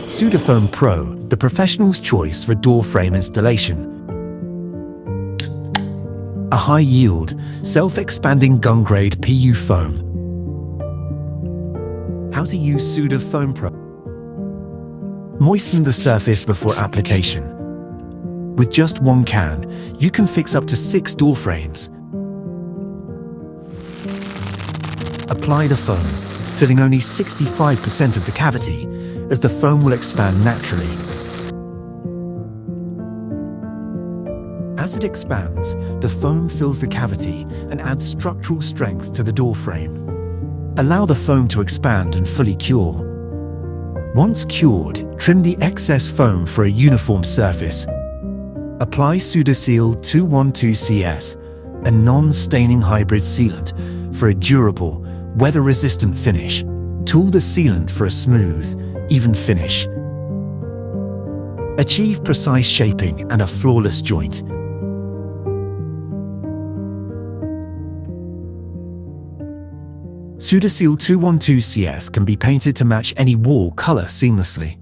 Soudafoam Pro, the professional's choice for door frame installation. A high-yield, self-expanding gun-grade PU foam. How to use Soudafoam Pro. Moisten the surface before application. With just one can, you can fix up to 6 door frames. Apply the foam, filling only 65% of the cavity, as the foam will expand naturally. As it expands, the foam fills the cavity and adds structural strength to the door frame. Allow the foam to expand and fully cure. Once cured, trim the excess foam for a uniform surface. Apply Soudaseal 212CS, a non-staining hybrid sealant, for a durable, weather-resistant finish. Tool the sealant for a smooth, even finish. Achieve precise shaping and a flawless joint. Soudaseal 212CS can be painted to match any wall color seamlessly.